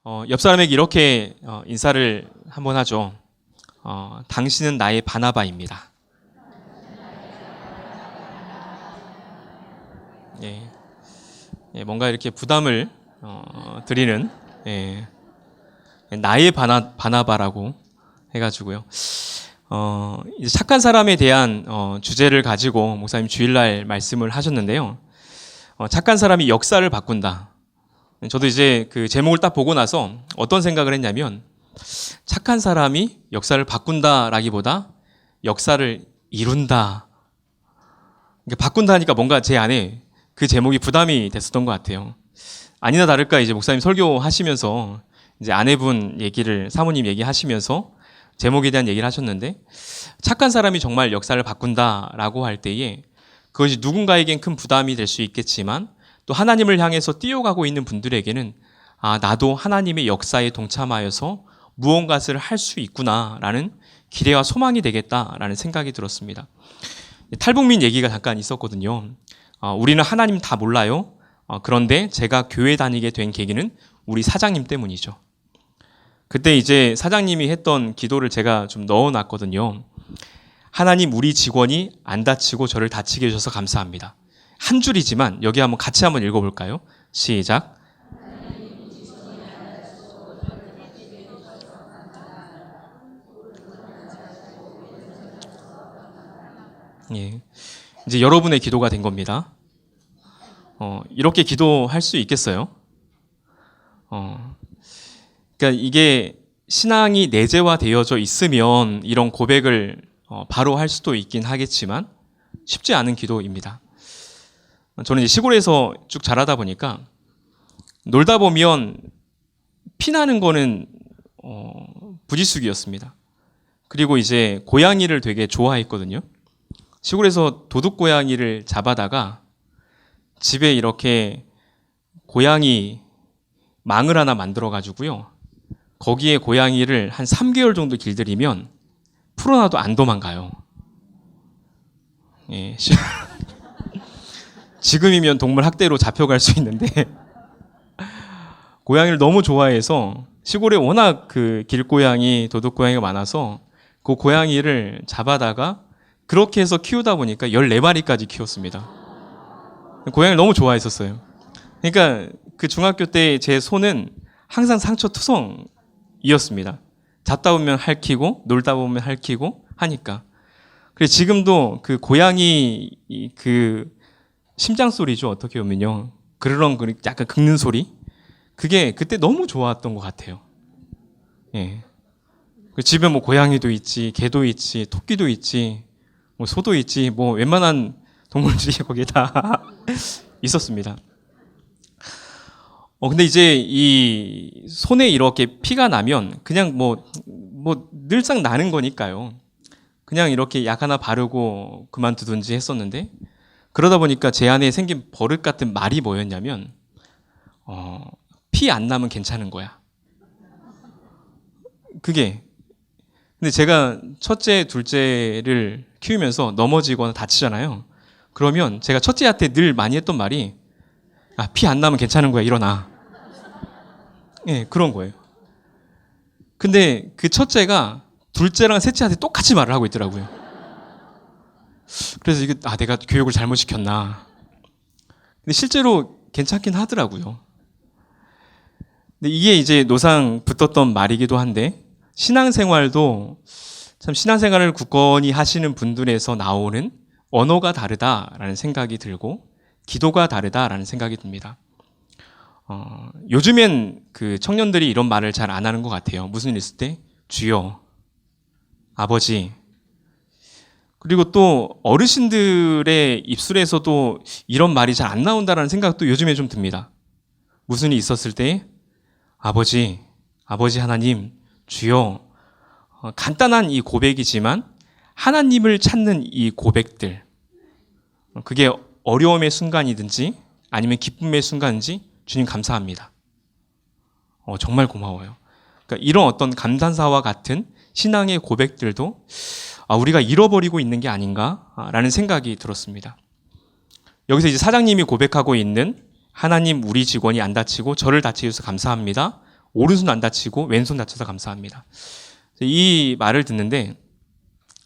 옆 사람에게 이렇게 인사를 한번 하죠. 당신은 나의 바나바입니다. 예, 뭔가 이렇게 부담을 드리는 나의 바나바라고 해가지고요. 이제 착한 사람에 대한 주제를 가지고 목사님 주일날 말씀을 하셨는데요. 착한 사람이 역사를 바꾼다. 저도 이제 그 제목을 딱 보고 나서 어떤 생각을 했냐면 착한 사람이 역사를 바꾼다라기보다 역사를 이룬다. 바꾼다 하니까 뭔가 제 안에 그 제목이 부담이 됐었던 것 같아요. 아니나 다를까 이제 목사님 설교하시면서 이제 아내분 얘기를 사모님 얘기하시면서 제목에 대한 얘기를 하셨는데 착한 사람이 정말 역사를 바꾼다라고 할 때에 그것이 누군가에겐 큰 부담이 될 수 있겠지만 또 하나님을 향해서 뛰어가고 있는 분들에게는 나도 하나님의 역사에 동참하여서 무언가를 할 수 있구나라는 기대와 소망이 되겠다라는 생각이 들었습니다. 탈북민 얘기가 잠깐 있었거든요. 우리는 하나님 다 몰라요. 그런데 제가 교회 다니게 된 계기는 우리 사장님 때문이죠. 그때 이제 사장님이 했던 기도를 제가 좀 넣어놨거든요. 하나님, 우리 직원이 안 다치고 저를 다치게 해주셔서 감사합니다. 한 줄이지만 여기 한번 같이 한번 읽어볼까요? 시작. 예, 이제 여러분의 기도가 된 겁니다. 이렇게 기도할 수 있겠어요? 그러니까 이게 신앙이 내재화되어져 있으면 이런 고백을 바로 할 수도 있긴 하겠지만 쉽지 않은 기도입니다. 저는 이제 시골에서 쭉 자라다 보니까 놀다 보면 피나는 거는 부지수기였습니다. 그리고 이제 고양이를 되게 좋아했거든요. 시골에서 도둑 고양이를 잡아다가 집에 이렇게 고양이 망을 하나 만들어 가지고요. 거기에 고양이를 한 3개월 정도 길들이면 풀어놔도 안 도망가요. 예. 지금이면 동물 학대로 잡혀갈 수 있는데 고양이를 너무 좋아해서 시골에 워낙 그 길고양이, 도둑고양이가 많아서 그 고양이를 잡아다가 그렇게 해서 키우다 보니까 14마리까지 키웠습니다. 고양이를 너무 좋아했었어요. 그러니까 그 중학교 때 제 손은 항상 상처투성이었습니다. 잡다 보면 핥히고 놀다 보면 핥히고 하니까. 그래서 지금도 그 고양이 그 심장 소리죠. 어떻게 보면요. 그런 약간 긁는 소리. 그게 그때 너무 좋았던 것 같아요. 예. 집에 뭐 고양이도 있지, 개도 있지, 토끼도 있지, 뭐 소도 있지, 뭐 웬만한 동물들이 거기에 다 있었습니다. 근데 이제 이 손에 이렇게 피가 나면 그냥 뭐 늘상 나는 거니까요. 그냥 이렇게 약 하나 바르고 그만두든지 했었는데 그러다 보니까 제 안에 생긴 버릇 같은 말이 뭐였냐면 피 안 나면 괜찮은 거야. 그게 근데 제가 첫째, 둘째를 키우면서 넘어지거나 다치잖아요. 그러면 제가 첫째한테 늘 많이 했던 말이 피 안 나면 괜찮은 거야, 일어나. 예, 그런 거예요. 근데 그 첫째가 둘째랑 셋째한테 똑같이 말을 하고 있더라고요. 그래서 이게 내가 교육을 잘못 시켰나. 근데 실제로 괜찮긴 하더라고요. 근데 이게 이제 노상 붙었던 말이기도 한데 신앙생활도 참 신앙생활을 굳건히 하시는 분들에서 나오는 언어가 다르다라는 생각이 들고 기도가 다르다라는 생각이 듭니다. 요즘엔 그 청년들이 이런 말을 잘 안 하는 것 같아요. 무슨 일 있을 때 주여, 아버지. 그리고 또 어르신들의 입술에서도 이런 말이 잘 안 나온다라는 생각도 요즘에 좀 듭니다. 무슨 일이 있었을 때 아버지 하나님, 주여. 간단한 이 고백이지만 하나님을 찾는 이 고백들, 그게 어려움의 순간이든지 아니면 기쁨의 순간인지 주님 감사합니다. 정말 고마워요. 그러니까 이런 어떤 감탄사와 같은 신앙의 고백들도 우리가 잃어버리고 있는 게 아닌가라는 생각이 들었습니다. 여기서 이제 사장님이 고백하고 있는 하나님, 우리 직원이 안 다치고 저를 다치게 해서 감사합니다. 오른손 안 다치고 왼손 다쳐서 감사합니다. 이 말을 듣는데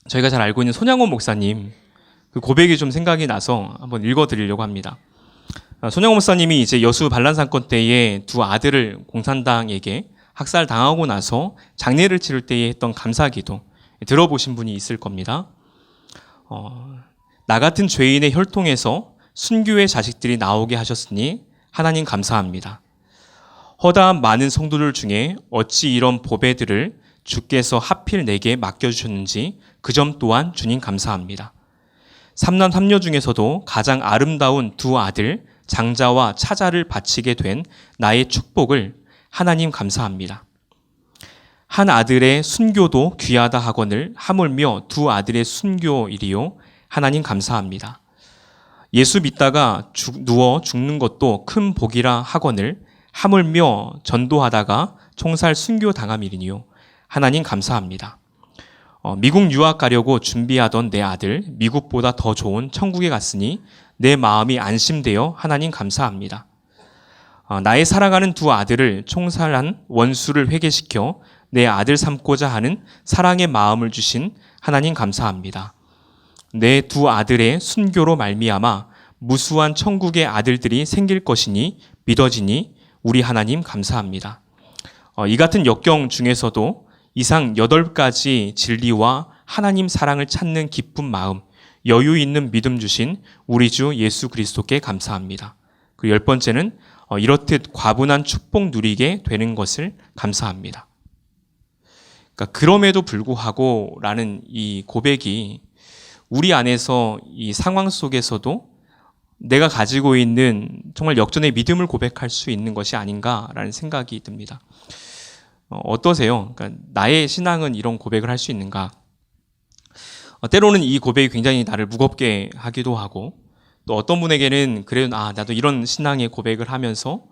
저희가 잘 알고 있는 손양원 목사님 그 고백이 좀 생각이 나서 한번 읽어드리려고 합니다. 손양원 목사님이 이제 여수 반란 사건 때에 두 아들을 공산당에게 학살당하고 나서 장례를 치를 때에 했던 감사기도 들어보신 분이 있을 겁니다. 나 같은 죄인의 혈통에서 순교의 자식들이 나오게 하셨으니 하나님 감사합니다. 허다한 많은 성도들 중에 어찌 이런 보배들을 주께서 하필 내게 맡겨주셨는지 그 점 또한 주님 감사합니다. 삼남 삼녀 중에서도 가장 아름다운 두 아들 장자와 차자를 바치게 된 나의 축복을 하나님 감사합니다. 한 아들의 순교도 귀하다 하거늘 하물며 두 아들의 순교이리요 하나님 감사합니다. 예수 믿다가 누워 죽는 것도 큰 복이라 하거늘 하물며 전도하다가 총살 순교 당함이리니요 하나님 감사합니다. 미국 유학 가려고 준비하던 내 아들 미국보다 더 좋은 천국에 갔으니 내 마음이 안심되어 하나님 감사합니다. 나의 사랑하는 두 아들을 총살한 원수를 회개시켜 내 아들 삼고자 하는 사랑의 마음을 주신 하나님 감사합니다. 내 두 아들의 순교로 말미암아 무수한 천국의 아들들이 생길 것이니 믿어지니 우리 하나님 감사합니다. 이 같은 역경 중에서도 이상 8가지 진리와 하나님 사랑을 찾는 기쁜 마음, 여유 있는 믿음 주신 우리 주 예수 그리스도께 감사합니다. 그 10번째는 이렇듯 과분한 축복 누리게 되는 것을 감사합니다. 그러니까 그럼에도 불구하고 라는 이 고백이 우리 안에서 이 상황 속에서도 내가 가지고 있는 정말 역전의 믿음을 고백할 수 있는 것이 아닌가라는 생각이 듭니다. 어떠세요? 그러니까 나의 신앙은 이런 고백을 할 수 있는가? 때로는 이 고백이 굉장히 나를 무겁게 하기도 하고 또 어떤 분에게는 그래요, 나도 이런 신앙의 고백을 하면서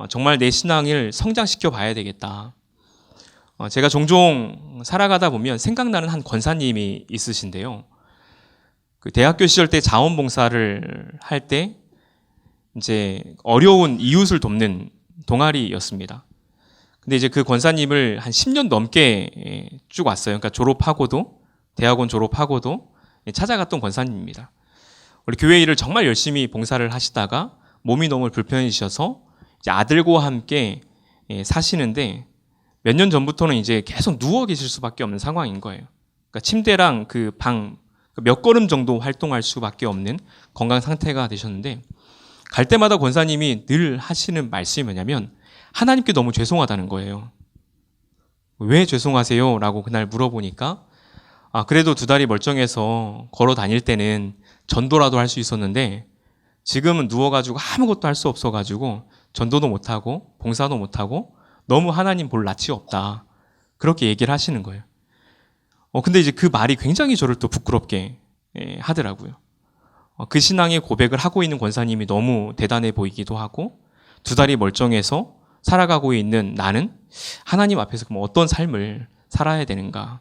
정말 내 신앙을 성장시켜 봐야 되겠다. 제가 종종 살아가다 보면 생각나는 한 권사님이 있으신데요. 그 대학교 시절 때 자원봉사를 할 때 이제 어려운 이웃을 돕는 동아리였습니다. 근데 이제 그 권사님을 한 10년 넘게 쭉 왔어요. 그러니까 졸업하고도 대학원 졸업하고도 찾아갔던 권사님입니다. 우리 교회 일을 정말 열심히 봉사를 하시다가 몸이 너무 불편해지셔서 이제 아들과 함께 사시는데 몇 년 전부터는 이제 계속 누워 계실 수밖에 없는 상황인 거예요. 그러니까 침대랑 그 방 몇 걸음 정도 활동할 수밖에 없는 건강 상태가 되셨는데 갈 때마다 권사님이 늘 하시는 말씀이 뭐냐면 하나님께 너무 죄송하다는 거예요. 왜 죄송하세요? 라고 그날 물어보니까 그래도 두 다리 멀쩡해서 걸어 다닐 때는 전도라도 할 수 있었는데 지금은 누워가지고 아무것도 할 수 없어가지고 전도도 못하고 봉사도 못하고 너무 하나님 볼 낯이 없다. 그렇게 얘기를 하시는 거예요. 근데 이제 그 말이 굉장히 저를 또 부끄럽게 하더라고요. 그 신앙의 고백을 하고 있는 권사님이 너무 대단해 보이기도 하고 두 다리 멀쩡해서 살아가고 있는 나는 하나님 앞에서 그럼 어떤 삶을 살아야 되는가.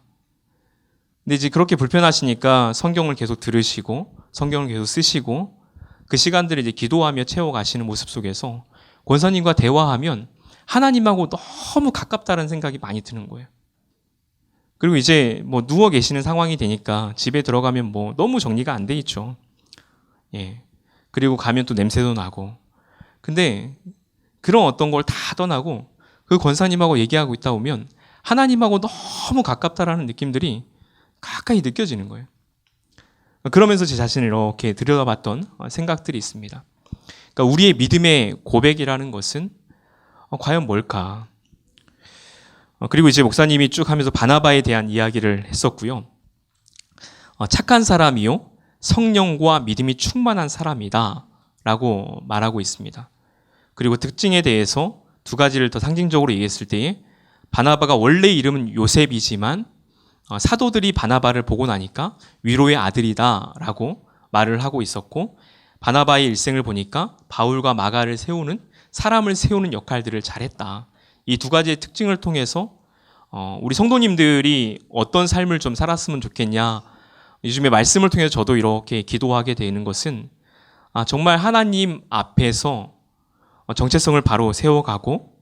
근데 이제 그렇게 불편하시니까 성경을 계속 들으시고 성경을 계속 쓰시고 그 시간들을 이제 기도하며 채워가시는 모습 속에서 권사님과 대화하면 하나님하고 너무 가깝다는 생각이 많이 드는 거예요. 그리고 이제 뭐 누워 계시는 상황이 되니까 집에 들어가면 뭐 너무 정리가 안 돼 있죠. 그리고 가면 또 냄새도 나고. 근데 그런 어떤 걸 다 떠나고 그 권사님하고 얘기하고 있다 보면 하나님하고 너무 가깝다라는 느낌들이 가까이 느껴지는 거예요. 그러면서 제 자신을 이렇게 들여다봤던 생각들이 있습니다. 그러니까 우리의 믿음의 고백이라는 것은 과연 뭘까? 그리고 이제 목사님이 쭉 하면서 바나바에 대한 이야기를 했었고요. 착한 사람이요 성령과 믿음이 충만한 사람이다 라고 말하고 있습니다. 그리고 특징에 대해서 두 가지를 더 상징적으로 얘기했을 때에 바나바가 원래 이름은 요셉이지만 사도들이 바나바를 보고 나니까 위로의 아들이다 라고 말을 하고 있었고 바나바의 일생을 보니까 바울과 마가를 세우는 사람을 세우는 역할들을 잘했다. 이 두 가지의 특징을 통해서 우리 성도님들이 어떤 삶을 좀 살았으면 좋겠냐. 요즘에 말씀을 통해서 저도 이렇게 기도하게 되는 것은 정말 하나님 앞에서 정체성을 바로 세워가고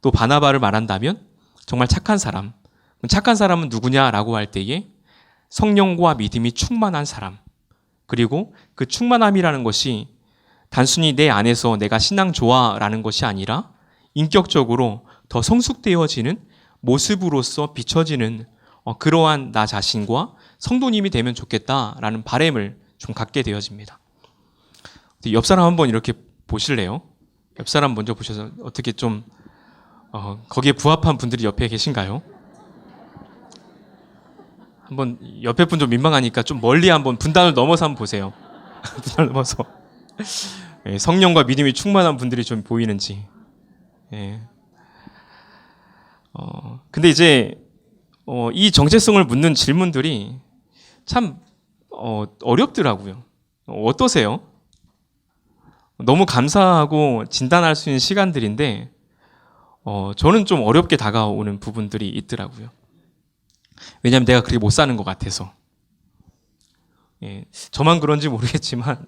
또 바나바를 말한다면 정말 착한 사람. 착한 사람은 누구냐라고 할 때에 성령과 믿음이 충만한 사람. 그리고 그 충만함이라는 것이 단순히 내 안에서 내가 신앙 좋아라는 것이 아니라 인격적으로 더 성숙되어지는 모습으로서 비춰지는 그러한 나 자신과 성도님이 되면 좋겠다라는 바람을 좀 갖게 되어집니다. 옆 사람 한번 이렇게 보실래요? 옆 사람 먼저 보셔서 어떻게 좀 거기에 부합한 분들이 옆에 계신가요? 한번 옆에 분 좀 민망하니까 좀 멀리 한번 분단을 넘어서 한번 보세요. 분단을 넘어서 성령과 믿음이 충만한 분들이 좀 보이는지. 예. 근데 이제 이 정체성을 묻는 질문들이 참 어렵더라고요. 어떠세요? 너무 감사하고 진단할 수 있는 시간들인데 저는 좀 어렵게 다가오는 부분들이 있더라고요. 왜냐하면 내가 그렇게 못 사는 것 같아서. 예, 저만 그런지 모르겠지만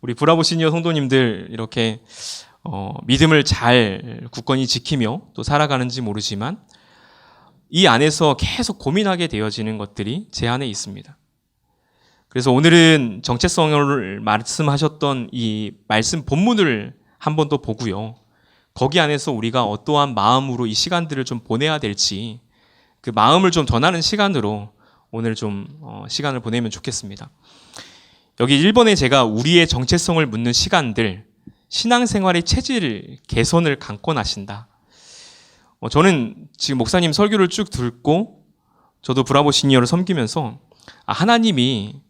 우리 브라보 시니어 성도님들 이렇게 믿음을 잘 굳건히 지키며 또 살아가는지 모르지만 이 안에서 계속 고민하게 되어지는 것들이 제 안에 있습니다. 그래서 오늘은 정체성을 말씀하셨던 이 말씀 본문을 한 번 더 보고요. 거기 안에서 우리가 어떠한 마음으로 이 시간들을 좀 보내야 될지 그 마음을 좀 전하는 시간으로 오늘 좀 시간을 보내면 좋겠습니다. 여기 1번에 제가 우리의 정체성을 묻는 시간들, 신앙생활의 체질 개선을 강권하신다. 저는 지금 목사님 설교를 쭉 듣고 저도 브라보 시니어를 섬기면서 하나님이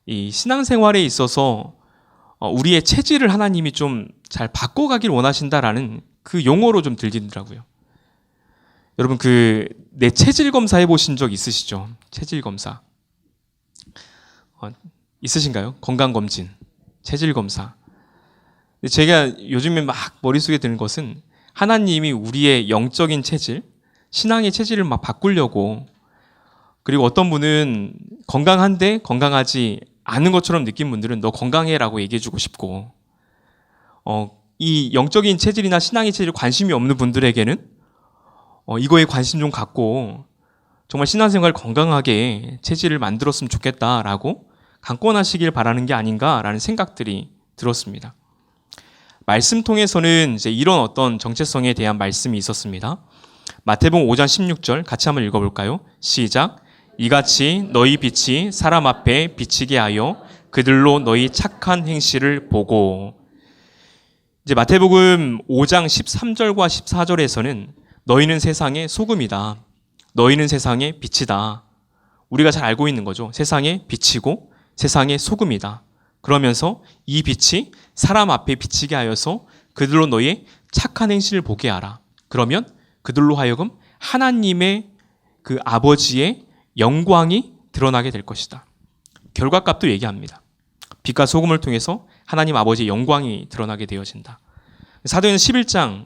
이 신앙생활에 있어서 우리의 체질을 하나님이 좀 잘 바꿔가길 원하신다라는 그 용어로 좀 들리더라고요. 여러분 내 체질 검사 해보신 적 있으시죠? 체질 검사 있으신가요? 건강검진, 체질 검사. 제가 요즘에 막 머릿속에 드는 것은 하나님이 우리의 영적인 체질, 신앙의 체질을 막 바꾸려고, 그리고 어떤 분은 건강한데 건강하지 않은 것처럼 느낀 분들은 너 건강해라고 얘기해주고 싶고, 이 영적인 체질이나 신앙의 체질 관심이 없는 분들에게는 이거에 관심 좀 갖고 정말 신앙생활 건강하게 체질을 만들었으면 좋겠다라고 강권하시길 바라는 게 아닌가라는 생각들이 들었습니다. 말씀 통해서는 이제 이런 어떤 정체성에 대한 말씀이 있었습니다. 마태복음 5장 16절 같이 한번 읽어볼까요? 시작. 이같이 너희 빛이 사람 앞에 비치게 하여 그들로 너희 착한 행실을 보고. 이제 마태복음 5장 13절과 14절에서는 너희는 세상의 소금이다. 너희는 세상의 빛이다. 우리가 잘 알고 있는 거죠. 세상의 빛이고 세상의 소금이다. 그러면서 이 빛이 사람 앞에 비치게 하여서 그들로 너희의 착한 행실을 보게 하라. 그러면 그들로 하여금 하나님의 그 아버지의 영광이 드러나게 될 것이다. 결과값도 얘기합니다. 빛과 소금을 통해서 하나님 아버지의 영광이 드러나게 되어진다. 사도행전 11장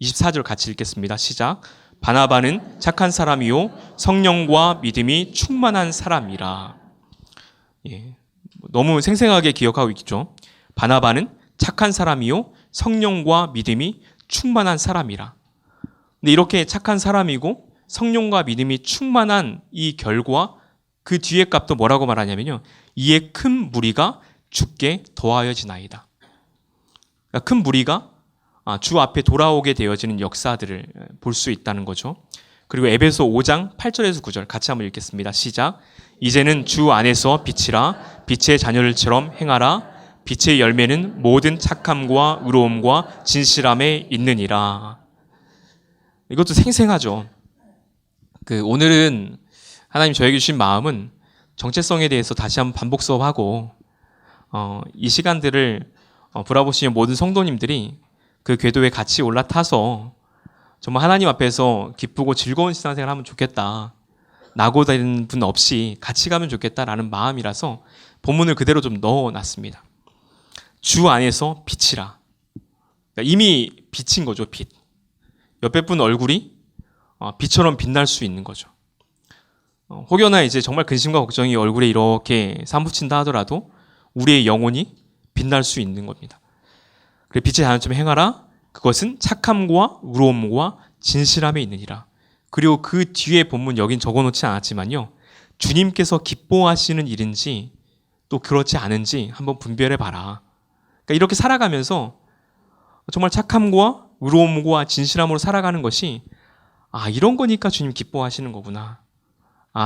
24절 같이 읽겠습니다. 시작. 바나바는 착한 사람이요 성령과 믿음이 충만한 사람이라. 예, 너무 생생하게 기억하고 있죠. 바나바는 착한 사람이요 성령과 믿음이 충만한 사람이라. 근데 이렇게 착한 사람이고 성령과 믿음이 충만한 이 결과 그 뒤에 값도 뭐라고 말하냐면요. 이에 큰 무리가 주께 더하여지나이다. 그러니까 큰 무리가 주 앞에 돌아오게 되어지는 역사들을 볼 수 있다는 거죠. 그리고 에베소 5장 8절에서 9절 같이 한번 읽겠습니다. 시작. 이제는 주 안에서 빛이라 빛의 자녀들처럼 행하라. 빛의 열매는 모든 착함과 의로움과 진실함에 있느니라. 이것도 생생하죠. 오늘은 하나님 저에게 주신 마음은 정체성에 대해서 다시 한번 반복 수업하고 이 시간들을 브라보시의 모든 성도님들이 그 궤도에 같이 올라타서 정말 하나님 앞에서 기쁘고 즐거운 신앙생활을 하면 좋겠다. 낙오되는 분 없이 같이 가면 좋겠다라는 마음이라서 본문을 그대로 좀 넣어놨습니다. 주 안에서 빛이라. 그러니까 이미 빛인 거죠, 빛. 옆에 분 얼굴이 빛처럼 빛날 수 있는 거죠. 혹여나 이제 정말 근심과 걱정이 얼굴에 이렇게 사무친다 하더라도 우리의 영혼이 빛날 수 있는 겁니다. 그래 빛의 자녀처럼 행하라. 그것은 착함과 의로움과 진실함에 있느니라. 그리고 그 뒤에 본문 여긴 적어놓지 않았지만요. 주님께서 기뻐하시는 일인지 또 그렇지 않은지 한번 분별해 봐라. 그러니까 이렇게 살아가면서 정말 착함과 의로움과 진실함으로 살아가는 것이 이런 거니까 주님 기뻐하시는 거구나.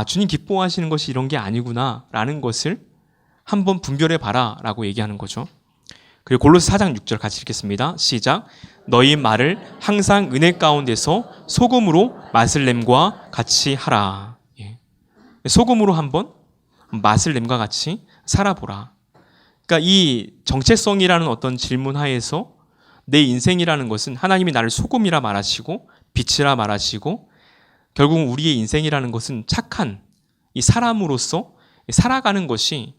주님 기뻐하시는 것이 이런 게 아니구나 라는 것을 한번 분별해 봐라 라고 얘기하는 거죠. 그리고 골로새 4장 6절 같이 읽겠습니다. 시작. 너희 말을 항상 은혜 가운데서 소금으로 맛을 냄과 같이 하라. 소금으로 한번 맛을 냄과 같이 살아보라. 그러니까 이 정체성이라는 어떤 질문 하에서 내 인생이라는 것은 하나님이 나를 소금이라 말하시고 빛이라 말하시고 결국 우리의 인생이라는 것은 착한 이 사람으로서 살아가는 것이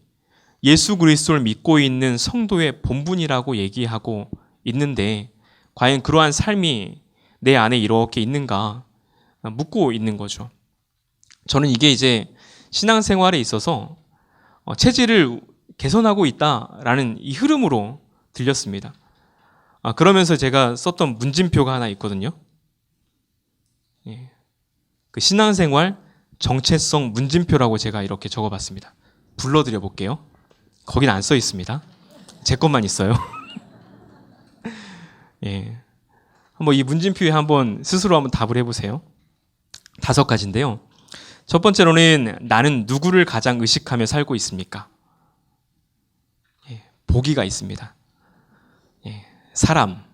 예수 그리스도를 믿고 있는 성도의 본분이라고 얘기하고 있는데 과연 그러한 삶이 내 안에 이렇게 있는가 묻고 있는 거죠. 저는 이게 이제 신앙생활에 있어서 체질을 개선하고 있다라는 이 흐름으로 들렸습니다. 그러면서 제가 썼던 문진표가 하나 있거든요. 그 신앙생활 정체성 문진표라고 제가 이렇게 적어봤습니다. 불러드려 볼게요. 거긴 안 써 있습니다. 제 것만 있어요. 한번 이 문진표에 한번 스스로 한번 답을 해보세요. 5가지인데요. 첫 번째로는 나는 누구를 가장 의식하며 살고 있습니까? 보기가 있습니다. 사람,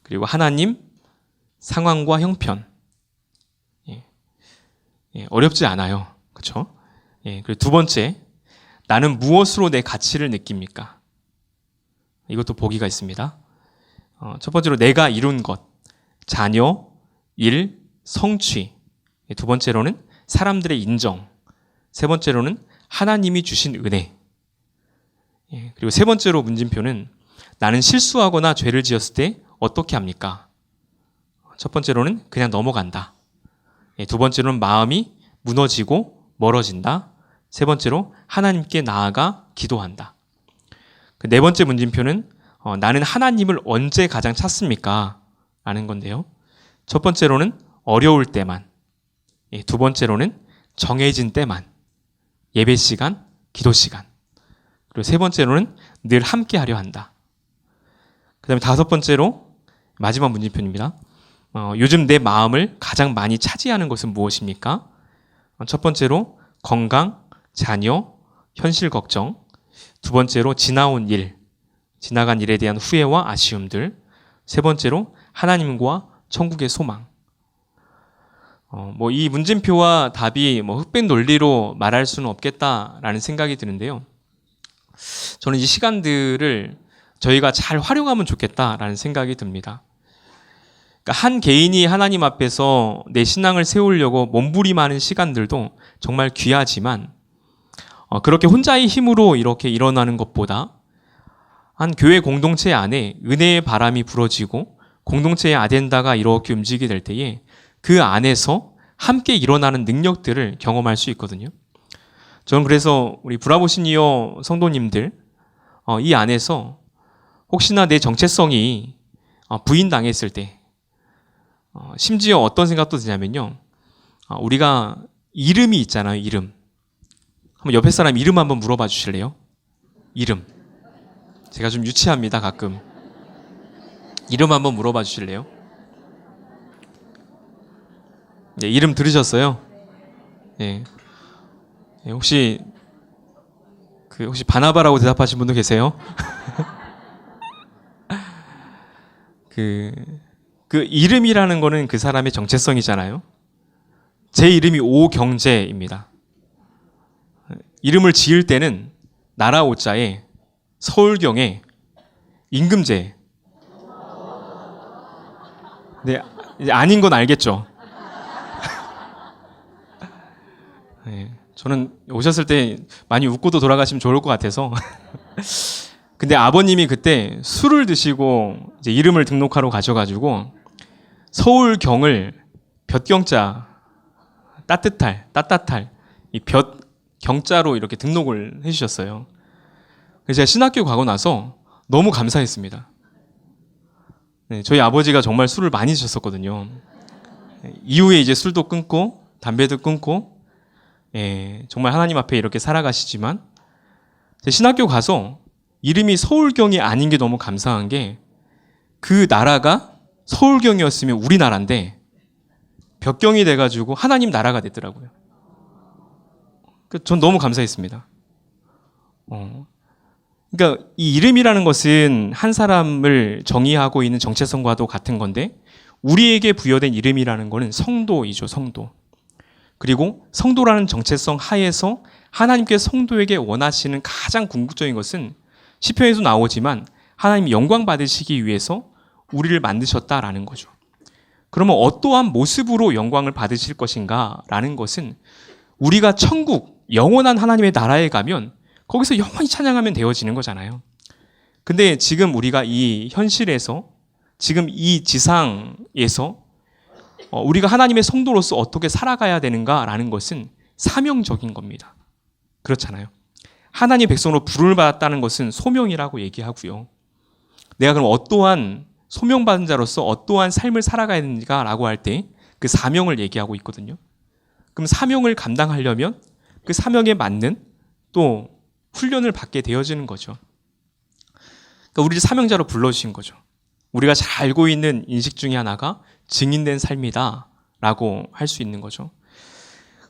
그리고 하나님, 상황과 형편. 어렵지 않아요. 그렇죠? 그리고 두 번째, 나는 무엇으로 내 가치를 느낍니까? 이것도 보기가 있습니다. 첫 번째로 내가 이룬 것, 자녀, 일, 성취. 두 번째로는 사람들의 인정. 세 번째로는 하나님이 주신 은혜. 그리고 세 번째로 문진표는 나는 실수하거나 죄를 지었을 때 어떻게 합니까? 첫 번째로는 그냥 넘어간다. 두 번째로는 마음이 무너지고 멀어진다. 세 번째로 하나님께 나아가 기도한다. 그 네 번째 문진표는 나는 하나님을 언제 가장 찾습니까? 라는 건데요. 첫 번째로는 어려울 때만, 두 번째로는 정해진 때만, 예배 시간, 기도 시간, 그리고 세 번째로는 늘 함께 하려 한다. 그 다음에 다섯 번째로 마지막 문진표입니다. 요즘 내 마음을 가장 많이 차지하는 것은 무엇입니까? 첫 번째로 건강, 자녀, 현실 걱정. 두 번째로 지나온 일, 지나간 일에 대한 후회와 아쉬움들. 세 번째로 하나님과 천국의 소망. 이 문진표와 답이 흑백 논리로 말할 수는 없겠다라는 생각이 드는데요. 저는 이 시간들을 저희가 잘 활용하면 좋겠다라는 생각이 듭니다. 그러니까 한 개인이 하나님 앞에서 내 신앙을 세우려고 몸부림하는 시간들도 정말 귀하지만 그렇게 혼자의 힘으로 이렇게 일어나는 것보다 한 교회 공동체 안에 은혜의 바람이 불어지고 공동체의 아젠다가 이렇게 움직이게 될 때에 그 안에서 함께 일어나는 능력들을 경험할 수 있거든요. 저는 그래서 우리 브라보 시니어 성도님들 이 안에서 혹시나 내 정체성이 부인당했을 때 심지어 어떤 생각도 드냐면요. 우리가 이름이 있잖아요. 이름. 한번 옆에 사람 이름 한번 물어봐 주실래요? 이름. 제가 좀 유치합니다. 가끔. 이름 한번 물어봐 주실래요? 네, 이름 들으셨어요? 네. 혹시 바나바라고 대답하신 분도 계세요? 그 이름이라는 거는 그 사람의 정체성이잖아요. 제 이름이 오경재입니다. 이름을 지을 때는 나라 오자에 서울경에 임금재. 네, 이제 아닌 건 알겠죠. 네, 저는 오셨을 때 많이 웃고도 돌아가시면 좋을 것 같아서. 근데 아버님이 그때 술을 드시고 이제 이름을 등록하러 가셔가지고 서울경을 볕경자 따뜻할 이 볕 경자로 이렇게 등록을 해주셨어요. 그래서 제가 신학교 가고 나서 너무 감사했습니다. 네, 저희 아버지가 정말 술을 많이 드셨었거든요. 이후에 이제 술도 끊고 담배도 끊고 정말 하나님 앞에 이렇게 살아가시지만 제 신학교 가서 이름이 서울경이 아닌 게 너무 감사한 게 그 나라가 서울경이었으면 우리나라인데 벽경이 돼가지고 하나님 나라가 됐더라고요. 전 너무 감사했습니다. 그러니까 이 이름이라는 것은 한 사람을 정의하고 있는 정체성과도 같은 건데 우리에게 부여된 이름이라는 것은 성도이죠, 성도. 그리고 성도라는 정체성 하에서 하나님께서 성도에게 원하시는 가장 궁극적인 것은 시편에도 나오지만 하나님 영광 받으시기 위해서 우리를 만드셨다라는 거죠. 그러면 어떠한 모습으로 영광을 받으실 것인가라는 것은 우리가 천국, 영원한 하나님의 나라에 가면 거기서 영원히 찬양하면 되어지는 거잖아요. 근데 지금 우리가 이 현실에서 지금 이 지상에서 우리가 하나님의 성도로서 어떻게 살아가야 되는가라는 것은 사명적인 겁니다. 그렇잖아요. 하나님의 백성으로 부름을 받았다는 것은 소명이라고 얘기하고요. 내가 그럼 어떠한 소명받은 자로서 어떠한 삶을 살아가야 되는가라고 할 때 그 사명을 얘기하고 있거든요. 그럼 사명을 감당하려면 그 사명에 맞는 또 훈련을 받게 되어지는 거죠. 그러니까 우리를 사명자로 불러주신 거죠. 우리가 잘 알고 있는 인식 중에 하나가 증인된 삶이다 라고 할 수 있는 거죠.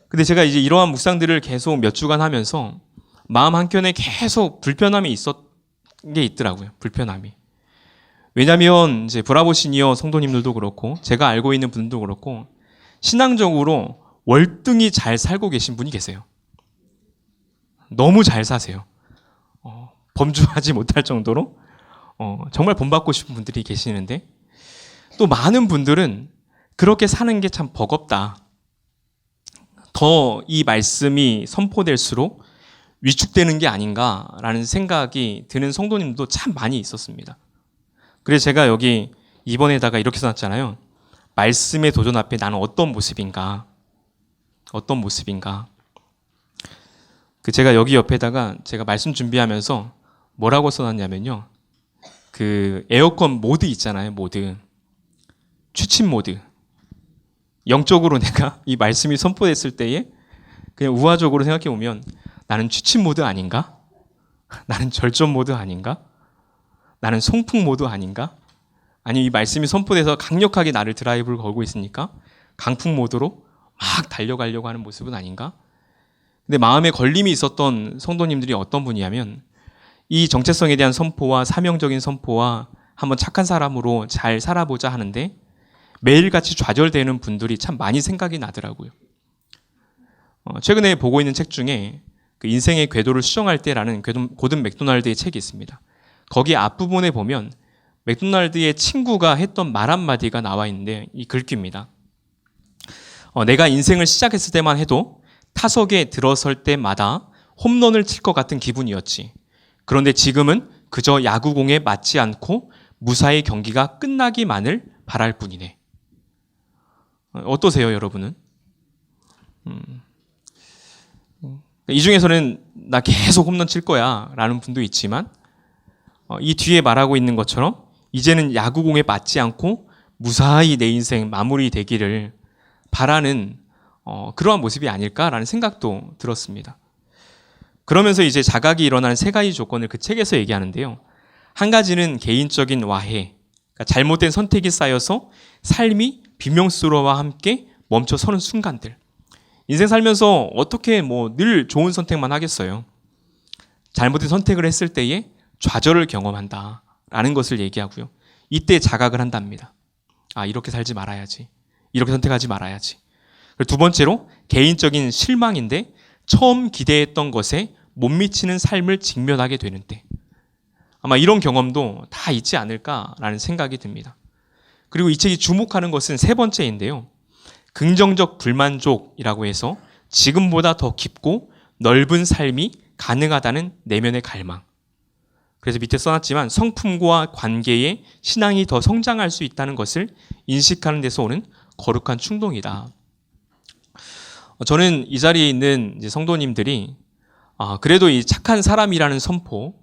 근데 제가 이제 이러한 묵상들을 계속 몇 주간 하면서 마음 한켠에 계속 불편함이 있었던 게 있더라고요. 불편함이. 왜냐하면 이제 브라보 시니어 성도님들도 그렇고 제가 알고 있는 분들도 그렇고 신앙적으로 월등히 잘 살고 계신 분이 계세요. 너무 잘 사세요. 범주하지 못할 정도로 정말 본받고 싶은 분들이 계시는데 또 많은 분들은 그렇게 사는 게 참 버겁다. 더 이 말씀이 선포될수록 위축되는 게 아닌가라는 생각이 드는 성도님도 참 많이 있었습니다. 그래서 제가 여기 2번에다가 이렇게 써놨잖아요. 말씀의 도전 앞에 나는 어떤 모습인가? 어떤 모습인가? 제가 여기 옆에다가 제가 말씀 준비하면서 뭐라고 써놨냐면요. 그 에어컨 모드 있잖아요. 모드. 취침 모드. 영적으로 내가 이 말씀이 선포됐을 때에 그냥 우화적으로 생각해 보면 나는 취침 모드 아닌가? 나는 절전 모드 아닌가? 나는 송풍 모드 아닌가? 아니면 이 말씀이 선포돼서 강력하게 나를 드라이브를 걸고 있으니까 강풍 모드로 막 달려가려고 하는 모습은 아닌가? 근데 마음에 걸림이 있었던 성도님들이 어떤 분이냐면 이 정체성에 대한 선포와 사명적인 선포와 한번 착한 사람으로 잘 살아보자 하는데 매일같이 좌절되는 분들이 참 많이 생각이 나더라고요. 최근에 보고 있는 책 중에 그 인생의 궤도를 수정할 때라는 고든 맥도날드의 책이 있습니다. 거기 앞부분에 보면 맥도날드의 친구가 했던 말 한마디가 나와 있는데 이 글귀입니다. 내가 인생을 시작했을 때만 해도 타석에 들어설 때마다 홈런을 칠 것 같은 기분이었지. 그런데 지금은 그저 야구공에 맞지 않고 무사히 경기가 끝나기만을 바랄 뿐이네. 어떠세요, 여러분은? 이 중에서는 나 계속 홈런 칠 거야 라는 분도 있지만 이 뒤에 말하고 있는 것처럼 이제는 야구공에 맞지 않고 무사히 내 인생 마무리되기를 바라는 그러한 모습이 아닐까라는 생각도 들었습니다. 그러면서 이제 자각이 일어나는 세 가지 조건을 그 책에서 얘기하는데요. 한 가지는 개인적인 와해, 그러니까 잘못된 선택이 쌓여서 삶이 비명스러워와 함께 멈춰 서는 순간들. 인생 살면서 어떻게 늘 좋은 선택만 하겠어요. 잘못된 선택을 했을 때에 좌절을 경험한다라는 것을 얘기하고요. 이때 자각을 한답니다. 이렇게 살지 말아야지. 이렇게 선택하지 말아야지. 두 번째로 개인적인 실망인데 처음 기대했던 것에 못 미치는 삶을 직면하게 되는 때. 아마 이런 경험도 다 있지 않을까라는 생각이 듭니다. 그리고 이 책이 주목하는 것은 세 번째인데요. 긍정적 불만족이라고 해서 지금보다 더 깊고 넓은 삶이 가능하다는 내면의 갈망. 그래서 밑에 써놨지만 성품과 관계에 신앙이 더 성장할 수 있다는 것을 인식하는 데서 오는 거룩한 충동이다. 저는 이 자리에 있는 이제 성도님들이 그래도 이 착한 사람이라는 선포,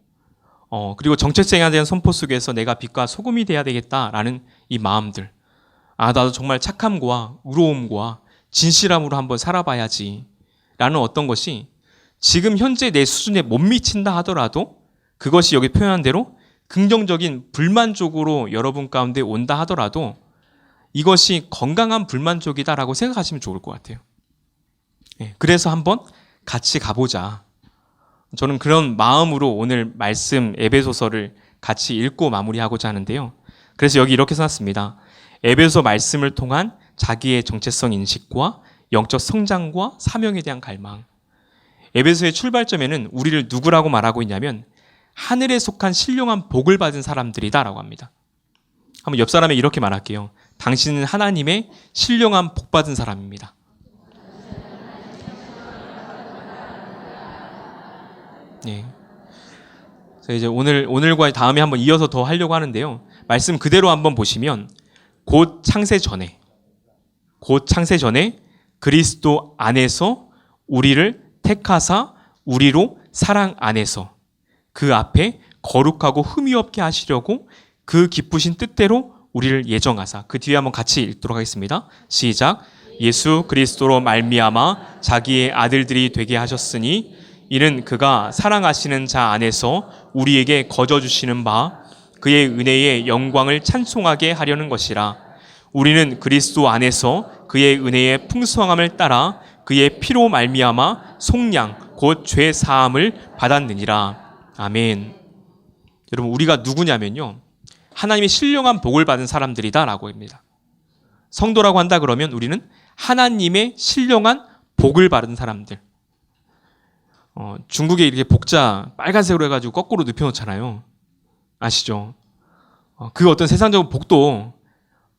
그리고 정체성에 대한 선포 속에서 내가 빛과 소금이 돼야 되겠다라는 이 마음들, 나도 정말 착함과 의로움과 진실함으로 한번 살아봐야지 라는 어떤 것이 지금 현재 내 수준에 못 미친다 하더라도 그것이 여기 표현한 대로 긍정적인 불만족으로 여러분 가운데 온다 하더라도 이것이 건강한 불만족이다라고 생각하시면 좋을 것 같아요. 그래서 한번 같이 가보자. 저는 그런 마음으로 오늘 말씀 에베소서를 같이 읽고 마무리하고자 하는데요. 그래서 여기 이렇게 써놨습니다. 에베소 말씀을 통한 자기의 정체성 인식과 영적 성장과 사명에 대한 갈망. 에베소의 출발점에는 우리를 누구라고 말하고 있냐면 하늘에 속한 신령한 복을 받은 사람들이다 라고 합니다. 한번 옆 사람에게 이렇게 말할게요. 당신은 하나님의 신령한 복 받은 사람입니다. 예. 그래서 이제 오늘과 다음에 한번 이어서 더 하려고 하는데요. 말씀 그대로 한번 보시면 곧 창세 전에 그리스도 안에서 우리를 택하사 우리로 사랑 안에서 그 앞에 거룩하고 흠이 없게 하시려고 그 기쁘신 뜻대로 우리를 예정하사. 그 뒤에 한번 같이 읽도록 하겠습니다. 시작. 예수 그리스도로 말미암아 자기의 아들들이 되게 하셨으니 이는 그가 사랑하시는 자 안에서 우리에게 거저 주시는 바 그의 은혜의 영광을 찬송하게 하려는 것이라. 우리는 그리스도 안에서 그의 은혜의 풍성함을 따라 그의 피로 말미암아 속량 곧 죄 사함을 받았느니라. 아멘. 여러분 우리가 누구냐면요. 하나님의 신령한 복을 받은 사람들이다 라고 합니다. 성도라고 한다 그러면 우리는 하나님의 신령한 복을 받은 사람들. 중국에 이렇게 복자 빨간색으로 해가지고 거꾸로 눕혀놓잖아요. 아시죠? 그 어떤 세상적인 복도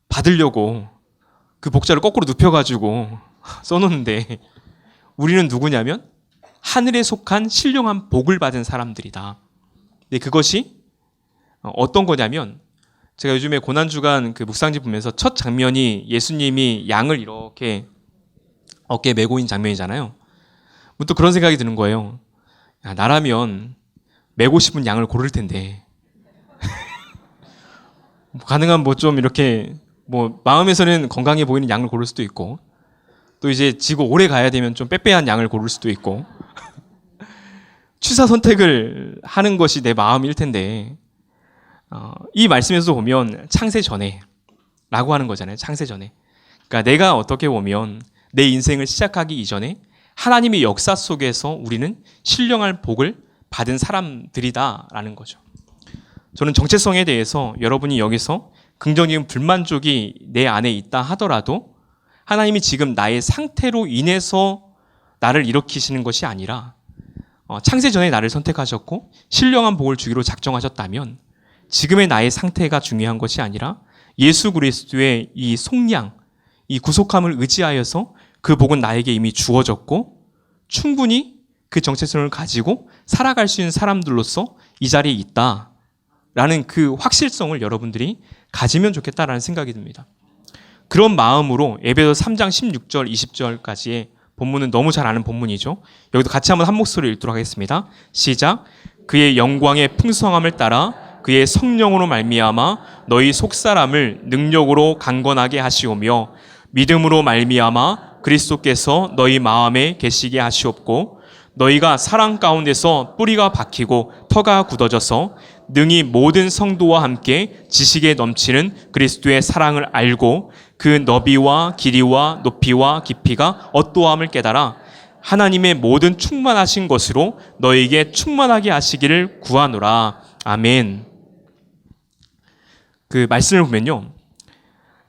받으려고 그 복자를 거꾸로 눕혀가지고 써놓는데 우리는 누구냐면 하늘에 속한 신령한 복을 받은 사람들이다. 근데 그것이 어떤 거냐면 제가 요즘에 고난주간 그 묵상집 보면서 첫 장면이 예수님이 양을 이렇게 어깨에 메고 있는 장면이잖아요. 또 그런 생각이 드는 거예요. 야, 나라면 메고 싶은 양을 고를 텐데 가능한 좀 이렇게 마음에서는 건강해 보이는 양을 고를 수도 있고 또 이제 지고 오래 가야 되면 좀 빼빼한 양을 고를 수도 있고 취사 선택을 하는 것이 내 마음일 텐데 이 말씀에서 보면 창세 전에 라고 하는 거잖아요. 창세 전에. 그러니까 내가 어떻게 보면 내 인생을 시작하기 이전에 하나님의 역사 속에서 우리는 신령한 복을 받은 사람들이다라는 거죠. 저는 정체성에 대해서 여러분이 여기서 긍정적인 불만족이 내 안에 있다 하더라도 하나님이 지금 나의 상태로 인해서 나를 일으키시는 것이 아니라 창세 전에 나를 선택하셨고 신령한 복을 주기로 작정하셨다면 지금의 나의 상태가 중요한 것이 아니라 예수 그리스도의 이 속량, 이 구속함을 의지하여서 그 복은 나에게 이미 주어졌고 충분히 그 정체성을 가지고 살아갈 수 있는 사람들로서 이 자리에 있다라는 그 확실성을 여러분들이 가지면 좋겠다라는 생각이 듭니다. 그런 마음으로 에베소 3장 16절 20절까지의 본문은 너무 잘 아는 본문이죠. 여기도 같이 한번 한 목소리로 읽도록 하겠습니다. 시작. 그의 영광의 풍성함을 따라 그의 성령으로 말미암아 너희 속사람을 능력으로 강건하게 하시오며 믿음으로 말미암아 그리스도께서 너희 마음에 계시게 하시옵고 너희가 사랑 가운데서 뿌리가 박히고 터가 굳어져서 능히 모든 성도와 함께 지식에 넘치는 그리스도의 사랑을 알고 그 너비와 길이와 높이와 깊이가 어떠함을 깨달아 하나님의 모든 충만하신 것으로 너희에게 충만하게 하시기를 구하노라. 아멘. 그 말씀을 보면요.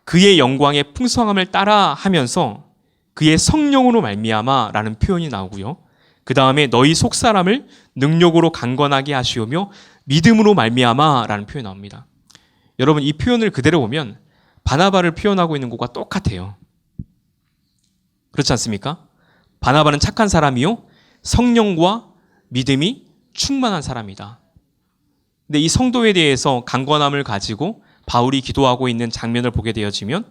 그의 영광의 풍성함을 따라 하면서 그의 성령으로 말미암아라는 표현이 나오고요. 그 다음에 너희 속사람을 능력으로 강건하게 하시오며 믿음으로 말미암아라는 표현이 나옵니다. 여러분 이 표현을 그대로 보면 바나바를 표현하고 있는 것과 똑같아요. 그렇지 않습니까? 바나바는 착한 사람이요 성령과 믿음이 충만한 사람이다. 근데 이 성도에 대해서 강건함을 가지고 바울이 기도하고 있는 장면을 보게 되어지면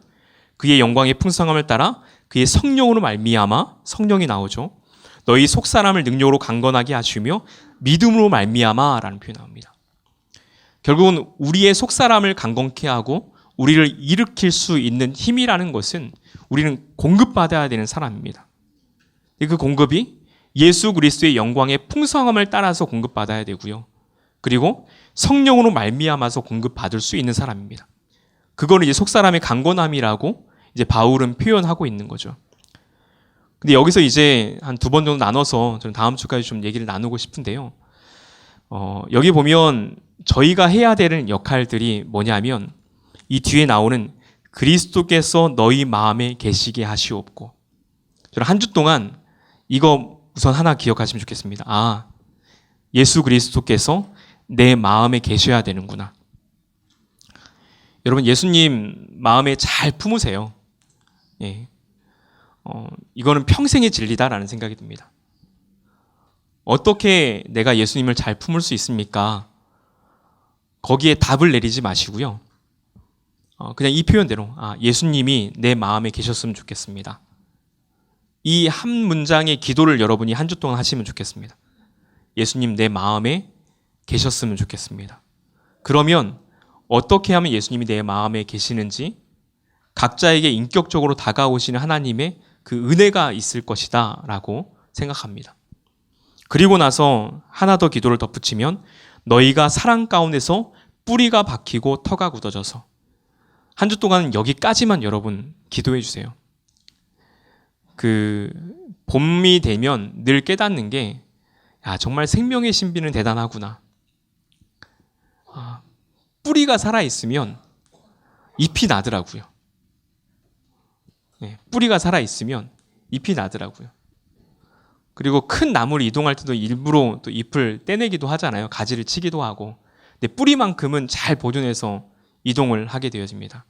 그의 영광의 풍성함을 따라 그의 성령으로 말미암아 성령이 나오죠. 너희 속사람을 능력으로 강건하게 하시며 믿음으로 말미암아라는 표현이 나옵니다. 결국은 우리의 속사람을 강건케 하고 우리를 일으킬 수 있는 힘이라는 것은 우리는 공급받아야 되는 사람입니다. 그 공급이 예수 그리스도의 영광의 풍성함을 따라서 공급받아야 되고요. 그리고 성령으로 말미암아서 공급받을 수 있는 사람입니다. 그거는 이제 속사람의 강건함이라고 이제 바울은 표현하고 있는 거죠. 근데 여기서 이제 한 2번 정도 나눠서 저는 다음 주까지 좀 얘기를 나누고 싶은데요. 여기 보면 저희가 해야 되는 역할들이 뭐냐면 이 뒤에 나오는 그리스도께서 너희 마음에 계시게 하시옵고, 저는 한 주 동안 이거 우선 하나 기억하시면 좋겠습니다. 예수 그리스도께서 내 마음에 계셔야 되는구나. 여러분, 예수님 마음에 잘 품으세요. 예. 이거는 평생의 진리다라는 생각이 듭니다. 어떻게 내가 예수님을 잘 품을 수 있습니까? 거기에 답을 내리지 마시고요. 그냥 이 표현대로 예수님이 내 마음에 계셨으면 좋겠습니다. 이 한 문장의 기도를 여러분이 한 주 동안 하시면 좋겠습니다. 예수님 내 마음에 계셨으면 좋겠습니다. 그러면 어떻게 하면 예수님이 내 마음에 계시는지 각자에게 인격적으로 다가오시는 하나님의 그 은혜가 있을 것이다 라고 생각합니다. 그리고 나서 하나 더 기도를 덧붙이면 너희가 사랑 가운데서 뿌리가 박히고 터가 굳어져서, 한 주 동안 여기까지만 여러분 기도해 주세요. 봄이 되면 늘 깨닫는 게 정말 생명의 신비는 대단하구나. 뿌리가 살아있으면 잎이 나더라고요. 뿌리가 살아있으면 잎이 나더라고요. 그리고 큰 나무를 이동할 때도 일부러 또 잎을 떼내기도 하잖아요. 가지를 치기도 하고. 근데 뿌리만큼은 잘 보존해서 이동을 하게 되어집니다.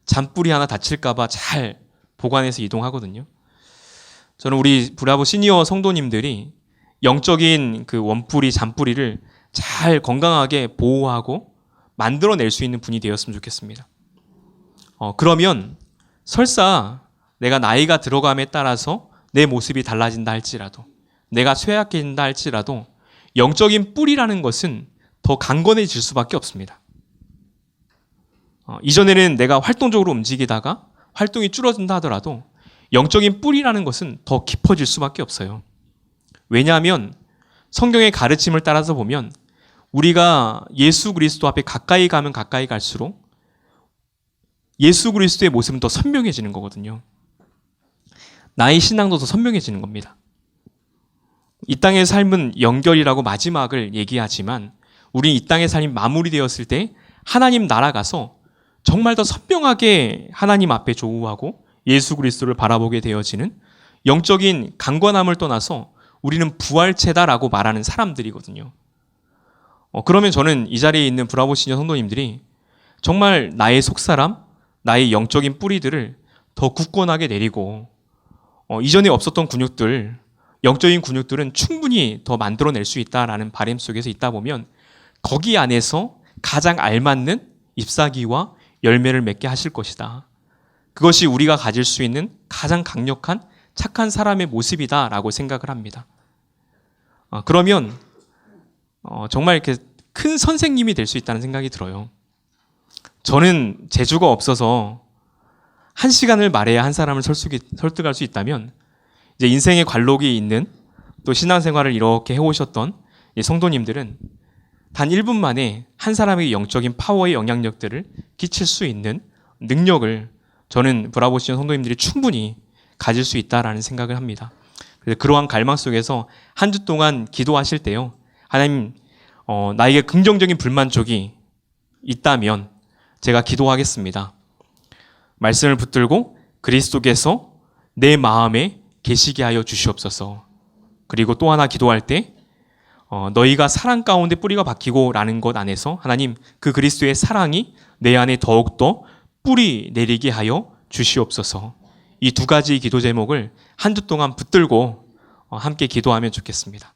잔뿌리 하나 다칠까봐 잘 보관해서 이동하거든요. 저는 우리 브라보 시니어 성도님들이 영적인 그 원뿌리, 잔뿌리를 잘 건강하게 보호하고 만들어낼 수 있는 분이 되었으면 좋겠습니다. 그러면 설사 내가 나이가 들어감에 따라서 내 모습이 달라진다 할지라도, 내가 쇠약해진다 할지라도 영적인 뿌리라는 것은 더 강건해질 수밖에 없습니다. 이전에는 내가 활동적으로 움직이다가 활동이 줄어든다 하더라도 영적인 뿌리라는 것은 더 깊어질 수밖에 없어요. 왜냐하면 성경의 가르침을 따라서 보면 우리가 예수 그리스도 앞에 가까이 가면 가까이 갈수록 예수 그리스도의 모습은 더 선명해지는 거거든요. 나의 신앙도 더 선명해지는 겁니다. 이 땅의 삶은 연결이라고 마지막을 얘기하지만 우리 이 땅의 삶이 마무리되었을 때 하나님 나라 가서 정말 더 선명하게 하나님 앞에 조우하고 예수 그리스도를 바라보게 되어지는 영적인 강건함을 떠나서 우리는 부활체다라고 말하는 사람들이거든요. 그러면 저는 이 자리에 있는 브라보 시니어 성도님들이 정말 나의 속사람, 나의 영적인 뿌리들을 더 굳건하게 내리고 이전에 없었던 근육들, 영적인 근육들은 충분히 더 만들어낼 수 있다라는 바람 속에서 있다 보면 거기 안에서 가장 알맞는 잎사귀와 열매를 맺게 하실 것이다. 그것이 우리가 가질 수 있는 가장 강력한 착한 사람의 모습이다라고 생각을 합니다. 그러면 정말 이렇게 큰 선생님이 될 수 있다는 생각이 들어요. 저는 재주가 없어서 1시간을 말해야 한 사람을 설득할 수 있다면 이제 인생의 관록이 있는 또 신앙생활을 이렇게 해오셨던 성도님들은 단 1분 만에 한 사람에게 영적인 파워의 영향력들을 끼칠 수 있는 능력을 저는 브라보 시니어 성도님들이 충분히 가질 수 있다라는 생각을 합니다. 그래서 그러한 갈망 속에서 한 주 동안 기도하실 때요, 하나님 나에게 긍정적인 불만족이 있다면 제가 기도하겠습니다. 말씀을 붙들고 그리스도께서 내 마음에 계시게 하여 주시옵소서. 그리고 또 하나 기도할 때 너희가 사랑 가운데 뿌리가 박히고 라는 것 안에서 하나님 그 그리스도의 사랑이 내 안에 더욱더 뿌리 내리게 하여 주시옵소서. 이 2가지 기도 제목을 한 주 동안 붙들고 함께 기도하면 좋겠습니다.